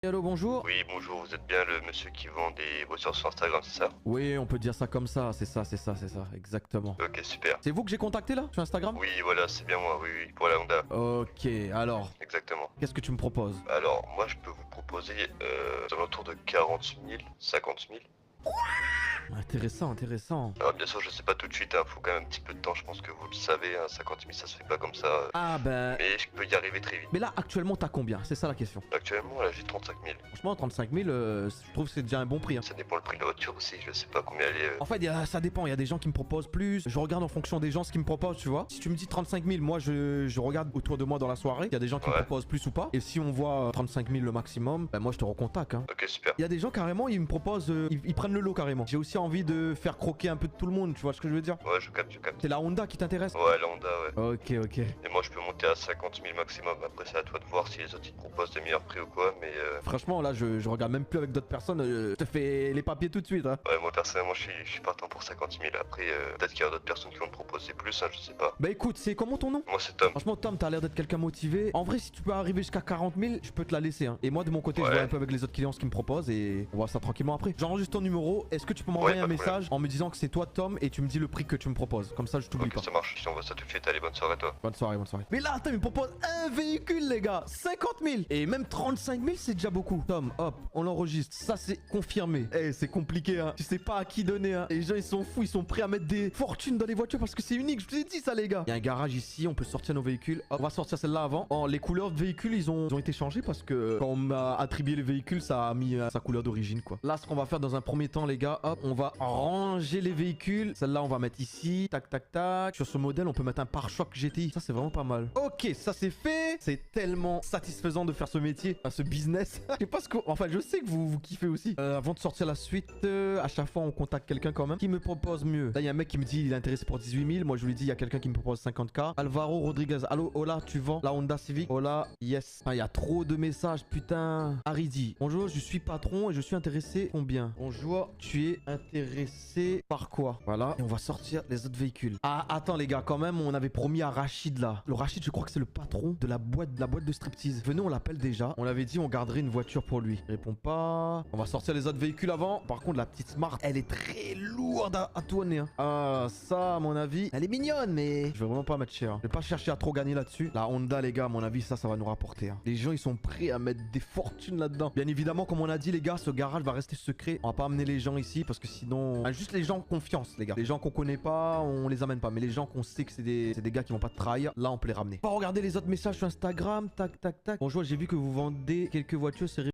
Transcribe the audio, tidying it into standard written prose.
Allô, bonjour. Oui, bonjour, vous êtes bien le monsieur qui vend des voitures sur Instagram, c'est ça? Oui, on peut dire ça comme ça, c'est ça, exactement. Ok, super. C'est vous que j'ai contacté là, sur Instagram? Oui, voilà, c'est bien moi, oui, oui, pour la Honda, Ok, alors, exactement. qu'est-ce que tu me proposes? Alors, moi, je peux vous proposer aux alentours de 40 000, 50 000. Intéressant, intéressant. Alors, bien sûr, je sais pas tout de suite, hein, faut quand même un petit peu de temps, je pense que vous le savez, hein, 50 000, ça se fait pas comme ça. Ah ben... Mais je peux y arriver très vite. Mais là, actuellement, t'as combien? C'est ça la question. Actuellement, là, j'ai 35 000. Franchement, 35 000, je trouve que c'est déjà un bon prix, hein. Ça dépend le prix de la voiture aussi, je sais pas combien elle est. En fait, ça dépend. Il y a des gens qui me proposent plus. Je regarde en fonction des gens ce qu'ils me proposent, tu vois. Si tu me dis 35 000, moi, je regarde autour de moi dans la soirée. Il y a des gens qui me Ouais. proposent plus ou pas. Et si on voit 35 000 le maximum, ben moi, je te recontacte, hein. Ok, super. Il y a des gens carrément, ils me proposent, ils prennent le lot carrément. J'ai aussi envie de faire croquer un peu de tout le monde, tu vois ce que je veux dire? Ouais, je capte, je capte. C'est la Honda qui t'intéresse? Ouais, la Honda, ouais. Ok, ok. Et moi, je peux monter à 50 000 maximum. Après, c'est à toi de voir si les autres ils te proposent des meilleurs prix ou quoi, mais Franchement, là, je regarde même plus avec d'autres personnes. Je te fais les papiers tout de suite, hein. ouais, moi personnellement, je suis partant pour 50 000. Après, peut-être qu'il y a d'autres personnes qui vont me proposer plus, hein, je sais pas. Bah écoute, c'est comment ton nom? Moi, c'est Tom. Franchement, Tom, t'as l'air d'être quelqu'un motivé. En vrai, si tu peux arriver jusqu'à 40 000, je peux te la laisser, hein. Et moi, de mon côté, je Ouais. vois un peu avec les autres clients ce qu'ils me proposent et on voit ça tranquillement après. J'enregistre ton numéro. Est-ce que tu peux m'envoyer Ouais, un pas de problème. message en me disant que c'est toi, Tom, et tu me dis le prix que tu me proposes? Comme ça, je t'oublie Ok, pas. ça marche. Je t'envoie ça tout de suite. Allez, bonne soirée à toi. Bonne soirée, bonne soirée. Mais là, Tom, il me propose un véhicule, les gars. 50 000. Et même 35 000, c'est déjà beaucoup. Tom, hop, on l'enregistre. Ça, c'est confirmé. Eh, c'est compliqué, hein. Tu sais pas à qui donner, hein. Les gens, ils sont fous. Ils sont prêts à mettre des fortunes dans les voitures parce que c'est unique. Je vous ai dit ça, les gars. Il y a un garage ici. On peut sortir nos véhicules. Hop, on va sortir celle-là avant. Oh, les couleurs de véhicules, ils ont été changées parce que quand on m'a attribué les véhicules, ça a mis sa couleur d'origine, quoi. Là, ce qu'on va faire dans un premier temps, les gars, hop, on va ranger les véhicules. Celle-là, on va mettre ici. Tac, tac, tac. Sur ce modèle, on peut mettre un pare-choc GTI. Ça, c'est vraiment pas mal. Ok, ça c'est fait. C'est tellement satisfaisant de faire ce métier, ce business. Je sais pas ce que... Enfin, je sais que vous kiffez aussi. Avant de sortir la suite, à chaque fois, on contacte quelqu'un quand même qui me propose mieux. Là, il y a un mec qui me dit il est intéressé pour 18 000. Moi, je lui dis il y a quelqu'un qui me propose 50K. Alvaro Rodriguez. Allô, hola, tu vends la Honda Civic? Hola, yes. Ah, il y a trop de messages, putain. Aridi. Bonjour, je suis patron et je suis intéressé combien? Bonjour, tu es intéressé par quoi? Voilà. Et on va sortir les autres véhicules. Ah, attends, les gars, quand même, on avait promis à Rachid là. Le Rachid, je crois que c'est le patron de la boîte de striptease. Venez, on l'appelle déjà. On l'avait dit, on garderait une voiture pour lui. Il répond pas. On va sortir les autres véhicules avant. Par contre, la petite Smart, elle est très lourde à tourner, hein. Ah, ça, à mon avis, elle est mignonne, mais je vais vraiment pas mettre cher, hein. Je vais pas chercher à trop gagner là-dessus. La Honda, les gars, à mon avis, ça va nous rapporter, hein. Les gens, ils sont prêts à mettre des fortunes là-dedans. Bien évidemment, comme on a dit, les gars, ce garage va rester secret. On va pas amener les gens ici parce que sinon... Enfin, juste les gens confiance, les gars. Les gens qu'on connaît pas, on les amène pas. Mais les gens qu'on sait que c'est des gars qui vont pas te trahir, là, on peut les ramener. On va regarder les autres messages sur Instagram. Tac, tac, tac. Bonjour, j'ai vu que vous vendez quelques voitures. C'est